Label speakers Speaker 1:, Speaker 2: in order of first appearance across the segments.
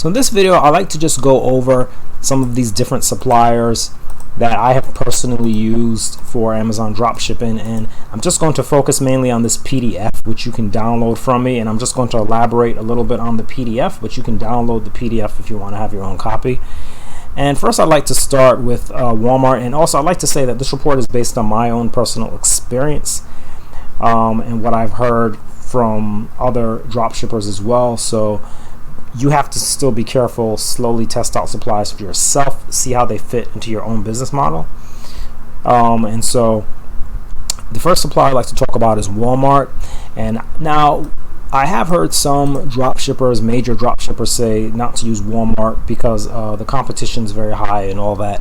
Speaker 1: So in this video, I like to just go over some of these different suppliers that I have personally used for Amazon dropshipping, and I'm just going to focus mainly on this PDF, which you can download from me, and I'm just going to elaborate a little bit on the PDF, but you can download the PDF if you want to have your own copy. And first, I'd like to start with Walmart, and also I'd like to say that this report is based on my own personal experience and what I've heard from other dropshippers as well. So you have to still be careful, slowly test out supplies for yourself, see how they fit into your own business model. And so the first supplier I'd like to talk about is Walmart. And now I have heard some dropshippers, major dropshippers, say not to use Walmart because the competition is very high and all that.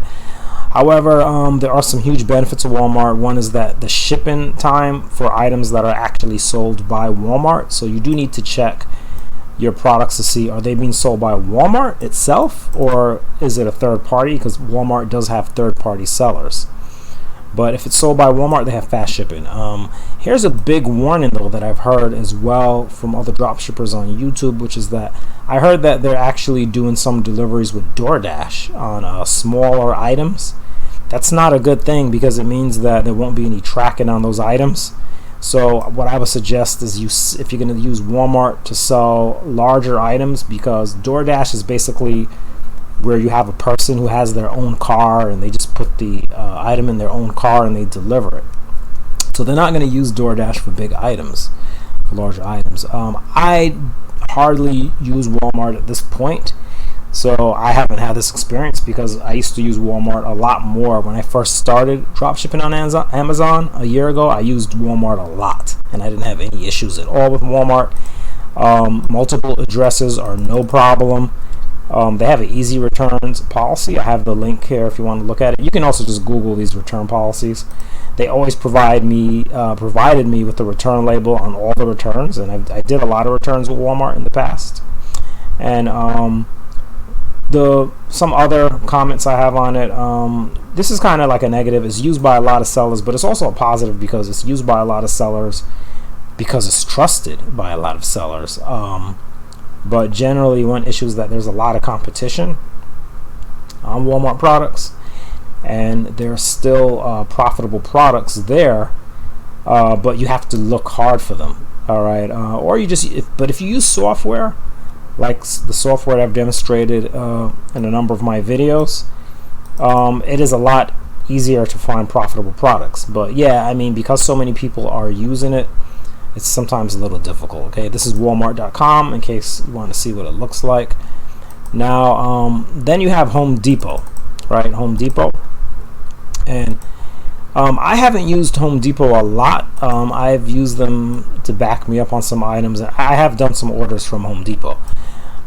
Speaker 1: However, there are some huge benefits of Walmart. One is that the shipping time for items that are actually sold by Walmart. So you do need to check your products to see, are they being sold by Walmart itself, or is it a third party? Because Walmart does have third party sellers. But if it's sold by Walmart, they have fast shipping. Here's a big warning though that I've heard as well from other dropshippers on YouTube, which is that I heard that they're actually doing some deliveries with DoorDash on smaller items. That's not a good thing because it means that there won't be any tracking on those items. So what I would suggest is if you're going to use Walmart to sell larger items, because DoorDash is basically where you have a person who has their own car and they just put the item in their own car and they deliver it. So they're not going to use DoorDash for big items, for larger items. I hardly use Walmart at this point, so I haven't had this experience because I used to use Walmart a lot more. When I first started dropshipping on Amazon a year ago, I used Walmart a lot and I didn't have any issues at all with Walmart. Multiple addresses are no problem. They have an easy returns policy. I have the link here if you want to look at it. You can also just Google these return policies. They always provided me with the return label on all the returns, and I did a lot of returns with Walmart in the past. And some other comments I have on it. This is kind of like a negative. It's used by a lot of sellers, but it's also a positive because it's used by a lot of sellers because it's trusted by a lot of sellers. But generally, one issue is that there's a lot of competition on Walmart products, and there are still profitable products there, but you have to look hard for them. All right, or you just but if you use software like the software that I've demonstrated in a number of my videos, it is a lot easier to find profitable products. But yeah, I mean, because so many people are using it, it's sometimes a little difficult. Okay, this is walmart.com in case you want to see what it looks like. Now then you have Home Depot, right? Home Depot. And I haven't used Home Depot a lot. I've used them to back me up on some items, and I have done some orders from Home Depot,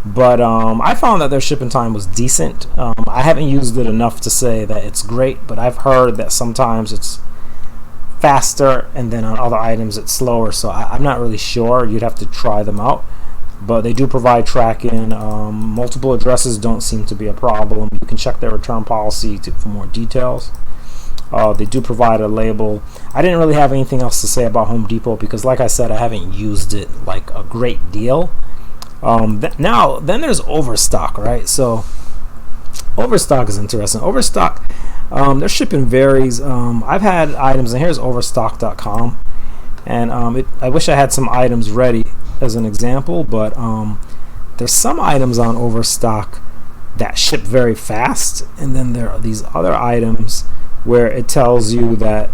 Speaker 1: but I found that their shipping time was decent. I haven't used it enough to say that it's great, but I've heard that sometimes it's faster and then on other items it's slower, so I'm not really sure. You'd have to try them out, but they do provide tracking. Multiple addresses don't seem to be a problem. You can check their return policy for more details. They do provide a label. I didn't really have anything else to say about Home Depot because, like I said, I haven't used it like a great deal. Then there's Overstock, right? So Overstock is interesting. Overstock, their shipping varies. I've had items, and here's overstock.com, and I wish I had some items ready as an example, but there's some items on Overstock that ship very fast, and then there are these other items where it tells you that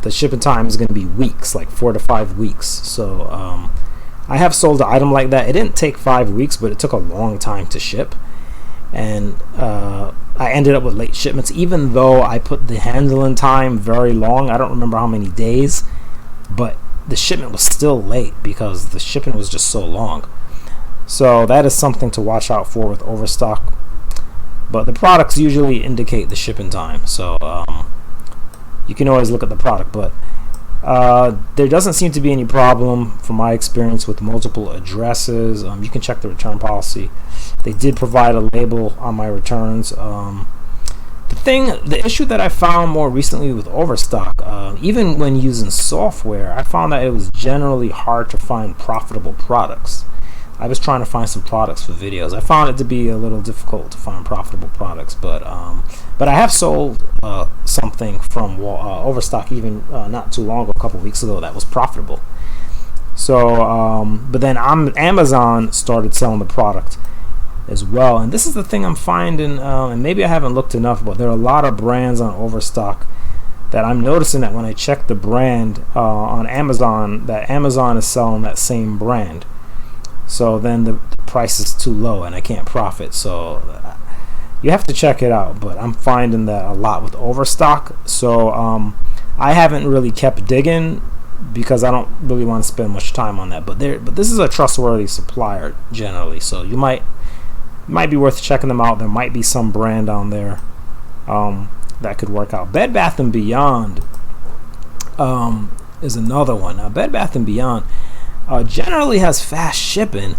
Speaker 1: the shipping time is going to be weeks, like 4 to 5 weeks. So I have sold an item like that. It didn't take 5 weeks, but it took a long time to ship, and I ended up with late shipments, even though I put the handling time very long. I don't remember how many days, but the shipment was still late because the shipping was just so long. So that is something to watch out for with Overstock. But the products usually indicate the shipping time, so you can always look at the product. But there doesn't seem to be any problem from my experience with multiple addresses. You can check the return policy. They did provide a label on my returns. The issue that I found more recently with Overstock, even when using software, I found that it was generally hard to find profitable products. I was trying to find some products for videos. I found it to be a little difficult to find profitable products, but I have sold something from Overstock even not too long ago, a couple weeks ago, that was profitable. So, but then Amazon started selling the product as well, and this is the thing I'm finding, and maybe I haven't looked enough, but there are a lot of brands on Overstock that I'm noticing that when I check the brand on Amazon, that Amazon is selling that same brand. So then the price is too low and I can't profit. So you have to check it out. But I'm finding that a lot with Overstock. So I haven't really kept digging because I don't really want to spend much time on that. But this is a trustworthy supplier generally. So you might be worth checking them out. There might be some brand on there that could work out. Bed Bath & Beyond is another one. Now, Bed Bath & Beyond generally has fast shipping,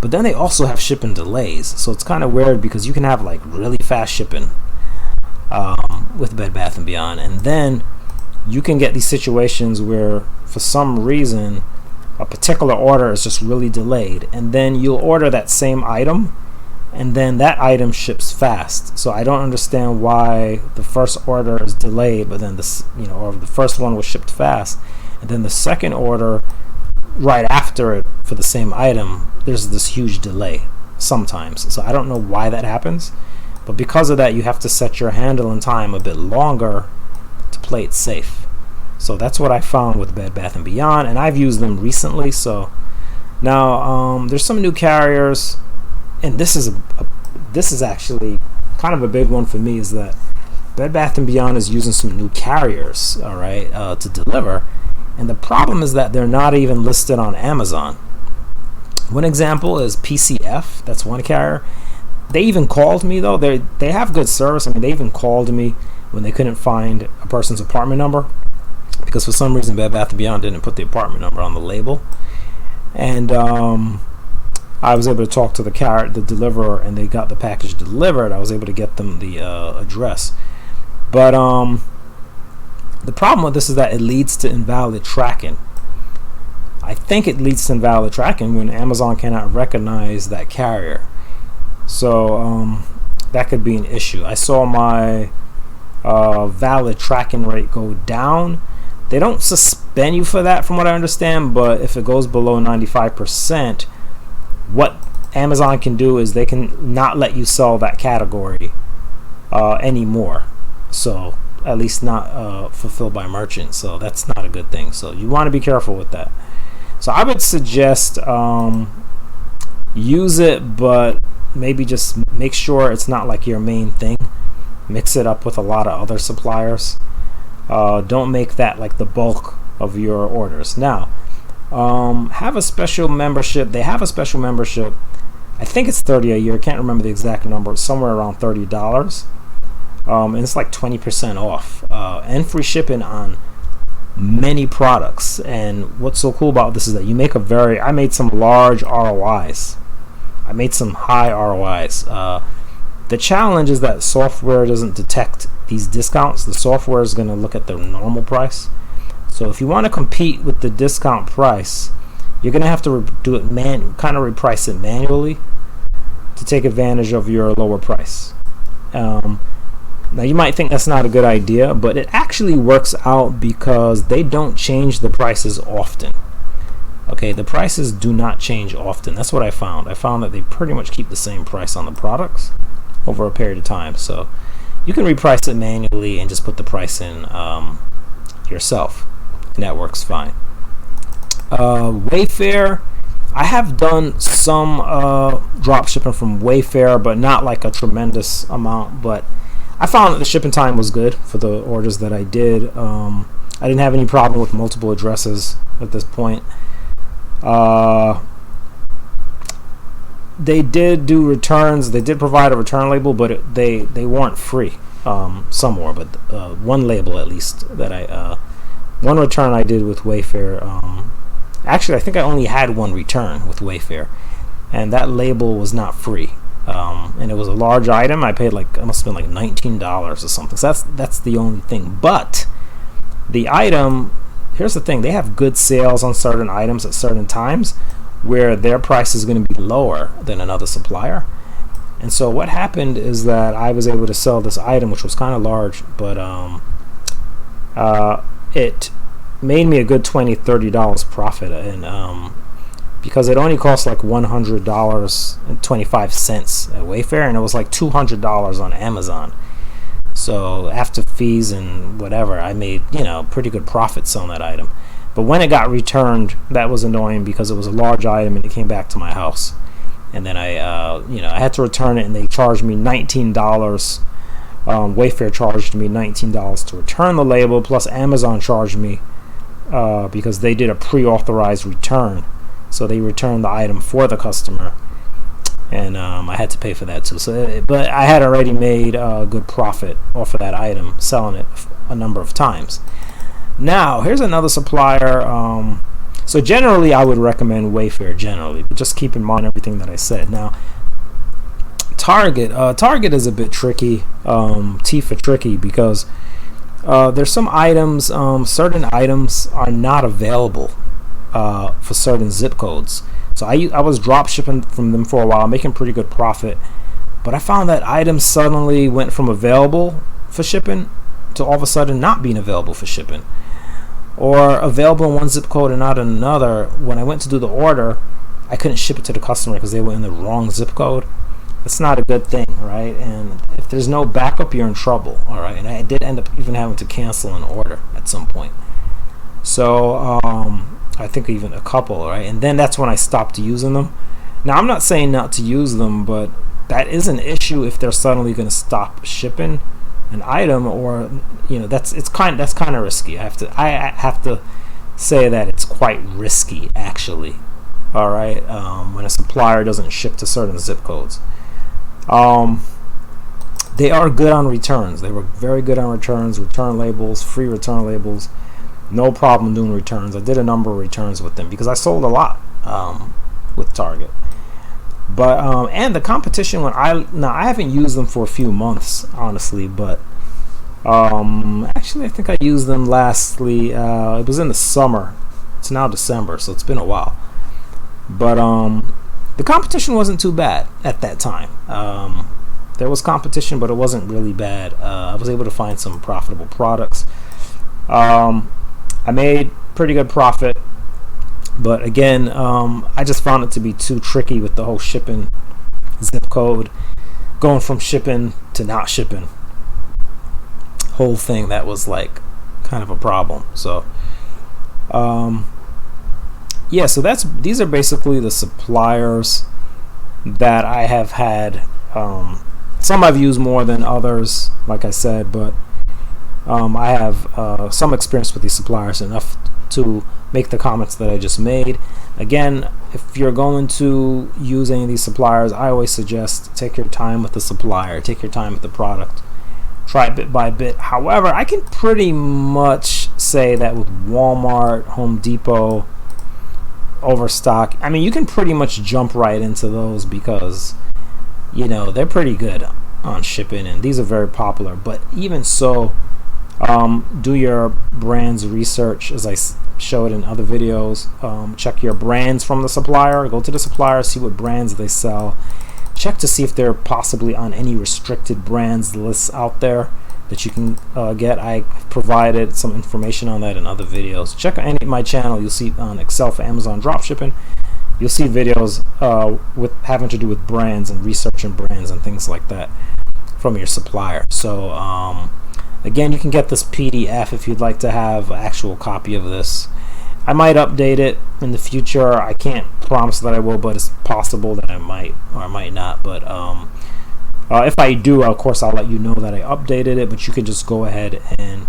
Speaker 1: but then they also have shipping delays. So it's kind of weird because you can have like really fast shipping with Bed Bath & Beyond, and then you can get these situations where for some reason a particular order is just really delayed, and then you'll order that same item and then that item ships fast. So I don't understand why the first order is delayed, but then or the first one was shipped fast, and then the second order right after it for the same item, there's this huge delay sometimes. So I don't know why that happens, but because of that, you have to set your handling time a bit longer to play it safe. So that's what I found with Bed Bath & Beyond, and I've used them recently. So now there's some new carriers, and this is actually kind of a big one for me, is that Bed Bath & Beyond is using some new carriers, all right, to deliver. And the problem is that they're not even listed on Amazon. One example is PCF. That's one carrier. They even called me, though. They have good service. I mean, they even called me when they couldn't find a person's apartment number, because for some reason Bed Bath & Beyond didn't put the apartment number on the label. And I was able to talk to the deliverer, and they got the package delivered. I was able to get them the address. But the problem with this is that it leads to invalid tracking. I think it leads to invalid tracking when Amazon cannot recognize that carrier. So that could be an issue. I saw my valid tracking rate go down. They don't suspend you for that, from what I understand, but if it goes below 95%, what Amazon can do is they can not let you sell that category anymore. So at least not fulfilled by merchant. So that's not a good thing. So you want to be careful with that. So I would suggest use it, but maybe just make sure it's not like your main thing. Mix it up with a lot of other suppliers. Don't make that like the bulk of your orders. Now, have a special membership. They have a special membership. I think it's $30 a year. I can't remember the exact number. It's somewhere around $30. And it's like 20% off and free shipping on many products. And what's so cool about this is that you make I made some large ROIs. I made some high ROIs. The challenge is that software doesn't detect these discounts. The software is going to look at the normal price. So if you want to compete with the discount price, you're going to have to do it kind of reprice it manually to take advantage of your lower price. Now you might think that's not a good idea, but it actually works out because they don't change the prices often. Okay, the prices do not change often. That's what I found. I found that they pretty much keep the same price on the products over a period of time. So you can reprice it manually and just put the price in yourself, and that works fine. Wayfair, I have done some drop shipping from Wayfair, but not like a tremendous amount. But I found that the shipping time was good for the orders that I did. I didn't have any problem with multiple addresses at this point. They did do returns. They did provide a return label, but they weren't free. Some were, but one label at least that one return I did with Wayfair. Actually, I think I only had one return with Wayfair, and that label was not free. And it was a large item. I paid I must have been like $19 or something. So that's the only thing. But the item, here's the thing: they have good sales on certain items at certain times, where their price is going to be lower than another supplier. And so what happened is that I was able to sell this item, which was kind of large, but it made me a good $20-30 profit, and because it only cost like $100.25 at Wayfair, and it was like $200 on Amazon. So after fees and whatever, I made, pretty good profit selling that item. But when it got returned, that was annoying because it was a large item and it came back to my house. And then I had to return it, and they charged me $19. Wayfair charged me $19 to return the label, plus Amazon charged me because they did a pre-authorized return. So they returned the item for the customer, and I had to pay for that too. But I had already made a good profit off of that item, selling it a number of times. Now, here's another supplier. So generally, I would recommend Wayfair generally, but just keep in mind everything that I said. Now, Target is a bit tricky, T for tricky, because there's some items, certain items are not available for certain zip codes. So I was drop shipping from them for a while, making pretty good profit, but I found that items suddenly went from available for shipping to all of a sudden not being available for shipping, or available in one zip code and not in another. When I went to do the order, I couldn't ship it to the customer because they were in the wrong zip code. That's not a good thing, right? And if there's no backup, you're in trouble, all right? And I did end up even having to cancel an order at some point. So I think even a couple, right? And then that's when I stopped using them. Now, I'm not saying not to use them, but that is an issue if they're suddenly going to stop shipping an item, or that's kind of risky. I have to say that it's quite risky, actually. All right, when a supplier doesn't ship to certain zip codes. They are good on returns. They were very good on returns, return labels, free return labels. No problem doing returns. I did a number of returns with them because I sold a lot with Target. But and the competition, I haven't used them for a few months, honestly, but actually I think I used them lastly. It was in the summer. It's now December, so it's been a while. But the competition wasn't too bad at that time. There was competition, but it wasn't really bad. I was able to find some profitable products. I made pretty good profit. But again, I just found it to be too tricky with the whole shipping zip code, going from shipping to not shipping. Whole thing, that was like kind of a problem. So, yeah. So these are basically the suppliers that I have had. Some I've used more than others, like I said, but I have some experience with these suppliers, enough to make the comments that I just made. Again, if you're going to use any of these suppliers, I always suggest take your time with the supplier, take your time with the product, try bit by bit. However, I can pretty much say that with Walmart, Home Depot, Overstock, I mean, you can pretty much jump right into those because they're pretty good on shipping, and these are very popular. But even so, do your brand's research, as I showed in other videos. Check your brands from the supplier. Go to the supplier, see what brands they sell. Check to see if they're possibly on any restricted brands lists out there that you can get. I provided some information on that in other videos. Check my channel. You'll see on Excel for Amazon dropshipping. You'll see videos with having to do with brands and researching brands and things like that from your supplier. So again, you can get this PDF if you'd like to have an actual copy of this. I might update it in the future. I can't promise that I will, but it's possible that I might or I might not. But if I do, of course, I'll let you know that I updated it. But you can just go ahead and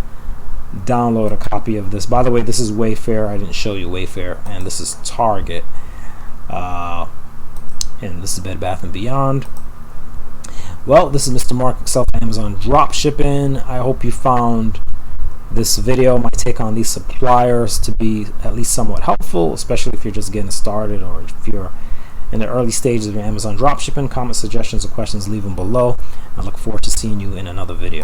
Speaker 1: download a copy of this. By the way, this is Wayfair. I didn't show you Wayfair. And this is Target. And this is Bed Bath & Beyond. Well, this is Mr. Mark, Excel for Amazon Dropshipping. I hope you found this video, my take on these suppliers, to be at least somewhat helpful, especially if you're just getting started or if you're in the early stages of your Amazon dropshipping. Comment, suggestions, or questions, leave them below. I look forward to seeing you in another video.